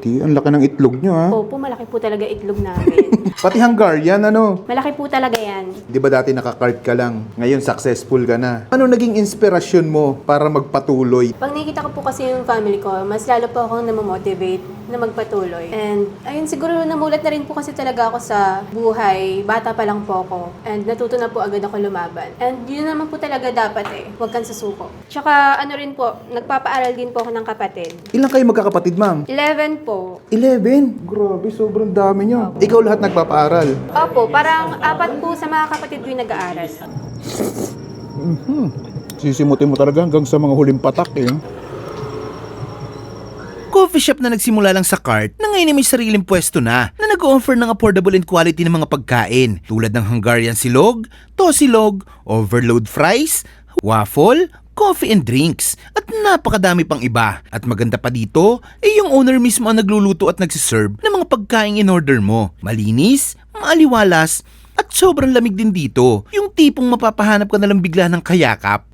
Ang laki ng itlog nyo, ha? Opo, malaki po talaga itlog namin. Pati Hungarian, ano? Malaki po talaga yan. Di ba dati nakakart ka lang? Ngayon successful ka na. Ano naging inspirasyon mo para magpatuloy? Pag nakikita ko po kasi yung family ko, mas lalo po akong namomotivate na magpatuloy. And ayun, siguro namulat na rin po kasi talaga ako sa buhay. Bata pa lang po ako. And natuto na po agad ako lumaban. And yun naman po talaga dapat huwag kang susuko. Tsaka ano rin po, nagpapaaral din po ako ng kapatid. Ilang kayo magkakapatid, ma'am? 11 po. 11? Grabe, sobrang dami nyo. Ikaw lahat nagpapaaral. Opo, parang 4 po sa mga kapatid ko yung nag-aaral. Sisimutin mo talaga hanggang sa mga huling patak, eh. Coffee shop na nagsimula lang sa cart na ngayon ay may sariling pwesto na nag-o-offer ng affordable and quality ng mga pagkain tulad ng Hungarian silog, tosilog, overload fries, waffle, coffee and drinks at napakadami pang iba. At maganda pa dito ay yung owner mismo ang nagluluto at nagsiserve ng mga pagkain in order mo. Malinis, maaliwalas, at sobrang lamig din dito. Yung tipong mapapahanap ka na lang bigla ng kayakap.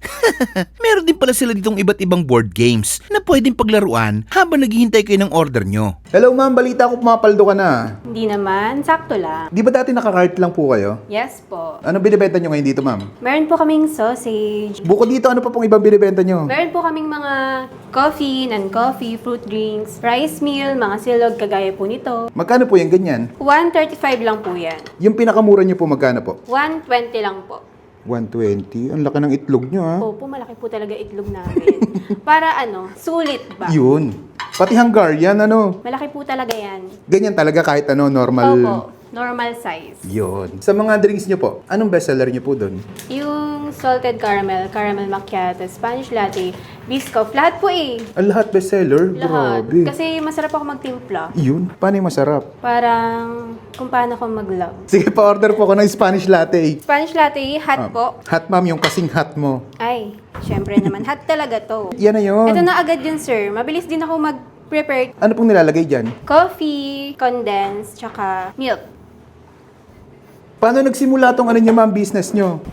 Meron din pala sila ditong iba't ibang board games na pwedeng paglaruan habang naghihintay kayo ng order nyo. Hello, ma'am. Balita ko pumapaldo ka na. Hindi naman, sakto lang. Di ba dati nakakart lang po kayo? Yes po. Ano binibenta nyo ngayon dito, ma'am? Meron po kaming sausage. Bukod dito, ano pa pong ibang binibenta nyo? Meron po kaming mga coffee, non-coffee, fruit drinks, rice meal, mga silog, kagaya po nito. Magkano po yung ganyan? 135 lang po yan. Yung pinakamura nyo po, magkano po? 120 lang po. 120? Ang laki ng itlog nyo, ha? Opo, malaki po talaga itlog namin. Para sulit ba? Yun. Pati Hungarian, ano? Malaki po talaga yan. Ganyan talaga kahit ano, normal. Opo, normal size. Yun. Sa mga drinks nyo po, anong bestseller nyo po doon? Yung salted caramel, caramel macchiato, Spanish latte, biscoff, lahat po Ang lahat bestseller? Lahat. Grabe. Kasi masarap ako magtimpla. Yun. Paano yung masarap? Parang kung paano ako mag-love. Sige, pa-order po ako ng Spanish latte. Spanish latte, hot po. Hot, ma'am, yung kasing hot mo. Ay, syempre naman, hot talaga to. Yan na yun. Ito na agad yun, sir. Mabilis din ako mag-prepare. Ano pong nilalagay dyan? Coffee, condensed, tsaka milk. Paano nagsimula tong ano nyo, ma'am, business nyo?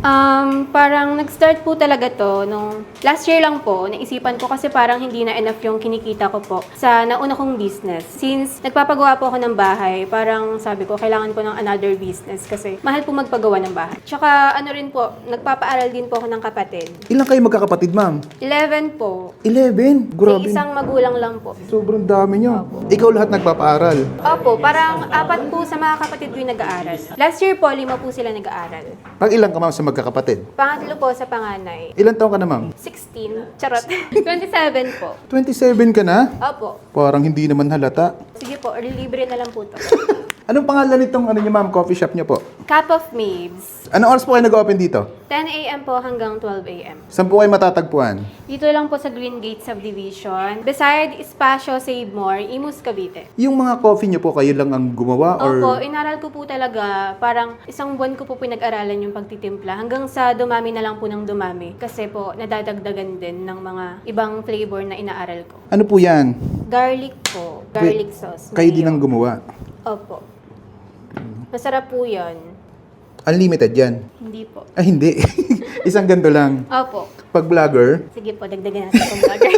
Parang nag-start po talaga to nung last year lang po. Naisipan ko kasi parang hindi na enough yung kinikita ko po sa nauna kong business. Since nagpapagawa po ako ng bahay, parang sabi ko, kailangan ko ng another business kasi mahal po magpagawa ng bahay. Tsaka ano rin po, nagpapaaral din po ako ng kapatid. Ilang kayo magkakapatid, ma'am? 11 po. 11? Grabe. Sa isang magulang lang po. Sobrang dami nyo. Ikaw lahat nagpapaaral. Opo, parang 4 po sa mga kapatid ko yung nag-aaral. Last year po, 5 po sila nag-aaral. Pag ilang ka, ma'am, sa magkakapatid? Pangatlo po sa panganay. Ilan taon ka na, ma'am? 16. Charot. 27 po. 27 ka na? Opo. Parang hindi naman halata. Sige po, libre na lang po to. Anong pangalan nitong ano niyo, ma'am, coffee shop niyo po? Cup of Mabes. Anong oras po kayo nag-open dito? 10 a.m. po hanggang 12 a.m. Saan po kayo matatagpuan? Dito lang po sa Green Gate Subdivision. Beside Espacio Save More, Imus, Cavite. Yung mga coffee niyo po, kayo lang ang gumawa? Opo, Or inaral ko po talaga. Parang isang buwan ko po pinag-aralan yung pagtitimpla. Hanggang sa dumami na lang po ng dumami. Kasi po, nadadagdagan din ng mga ibang flavor na inaaral ko. ano po yan? Garlic po. Garlic sauce. Kayo din mayo. ang gumawa? Opo. Masarap po yan. Unlimited yan? Hindi po. Ay, hindi. Isang ganito lang. Opo. Pag vlogger, Sige po, dagdagan natin itong vlogger.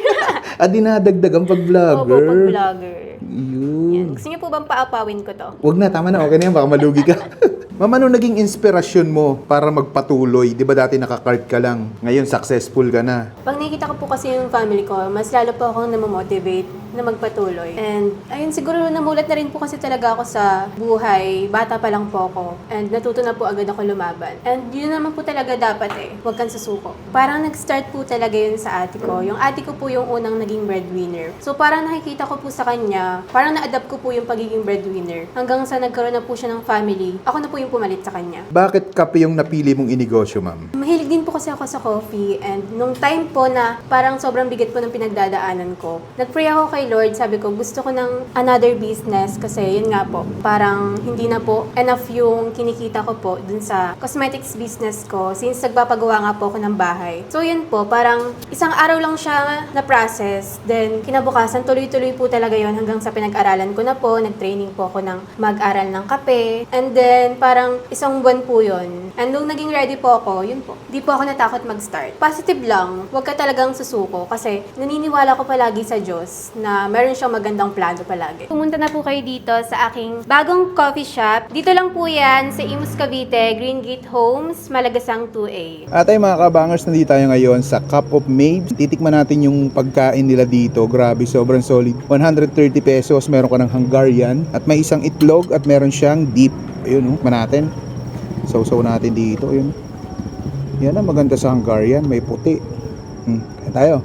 dinadagdagan pag Opo, vlogger. pag vlogger. Yun. Yan. Gusto niyo po bang paapawin ko to? Wag na, tama na. Okay na yan, baka malugi ka. Ma'am, ano naging inspirasyon mo para magpatuloy? Di ba dati nakakart ka lang? Ngayon, successful ka na. Pag nakikita ko po kasi yung family ko, mas lalo po akong namomotivate na magpatuloy. And ayun, siguro namulat na rin po kasi talaga ako sa buhay. Bata pa lang po ako. And natuto na po agad ako lumaban. And yun naman po talaga dapat huwag kang susuko. Parang nag-start po talaga yun sa ate ko. Yung ate ko po yung unang naging breadwinner. So parang nakikita ko po sa kanya, parang na-adapt ko po yung pagiging breadwinner. Hanggang sa nagkaroon na po siya ng family, ako na po yung pumalit sa kanya. Bakit kape yung napili mong inegosyo, ma'am? Mahilig din po kasi ako sa coffee and nung time po na parang sobrang bigat po ng pinagdadaanan ko, nag-pray ako kay Lord, sabi ko gusto ko ng another business kasi yun nga po, parang hindi na po enough yung kinikita ko po dun sa cosmetics business ko since nagpapagawa nga po ako ng bahay. So yun po, parang isang araw lang siya na process, then kinabukasan tuloy-tuloy po talaga yun hanggang sa pinag-aralan ko na po, nag-training po ako ng mag-aral ng kape, and then parang isang buwan po yun. And nung naging ready po ako, yun po. Di po ako natakot mag-start. Positive lang, huwag ka talagang susuko kasi naniniwala ko palagi sa Diyos na na meron siyang magandang plano palagi. Pumunta na po kayo dito sa aking bagong coffee shop. Dito lang po yan sa Imus Cavite, Green Gate Homes, Malagasang 2A. At ay mga kabangers, nandito tayo ngayon sa Cup of Mabes. Titikman natin yung pagkain nila dito. Grabe, sobrang solid. 130 pesos, meron ka ng Hungarian. At may isang itlog at meron siyang dip. Ayun, natin. Sausaw natin dito. Ayun. Yan ang maganda sa Hungarian. May puti. Kaya tayo.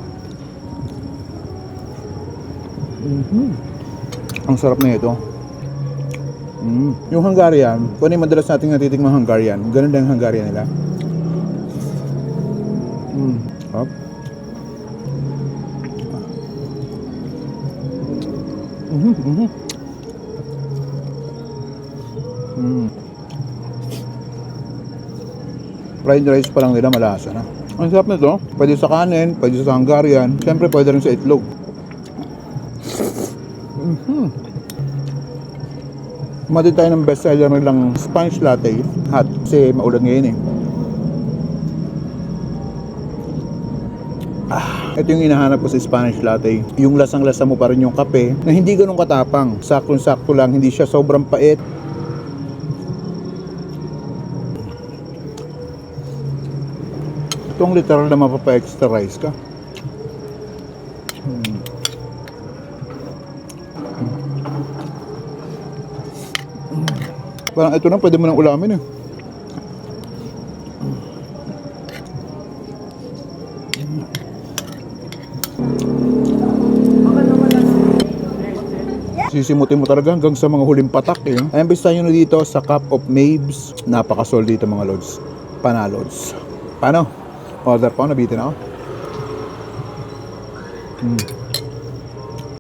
Ang sarap na ito. Yung Hungarian, kung ano yung madalas natin natitikmang Hungarian, ganun din ang Hungarian nila. Up. Fried rice pa lang nila, malasa na. Ang sarap nito, pwede sa kanin, pwede sa Hungarian, syempre pwede rin sa itlog. Kumatin tayo ng bestseller nilang Spanish Latte hot kasi maulan ngayon eh. Ito yung hinahanap ko sa Spanish Latte. Yung lasang-lasa mo pa rin yung kape na hindi ganun katapang. Saktong-sakto lang, hindi siya sobrang pait. Itong literal na mapapa-extra rice ka. Parang ito na, pwede mo nang ulamin eh. Sisimutin mo talaga hanggang sa mga huling patak eh. Ayan, basta nyo na dito sa Cup of Mabes. Napakasol dito mga lods. Panalods. Paano? Order pa ako, nabitin ako.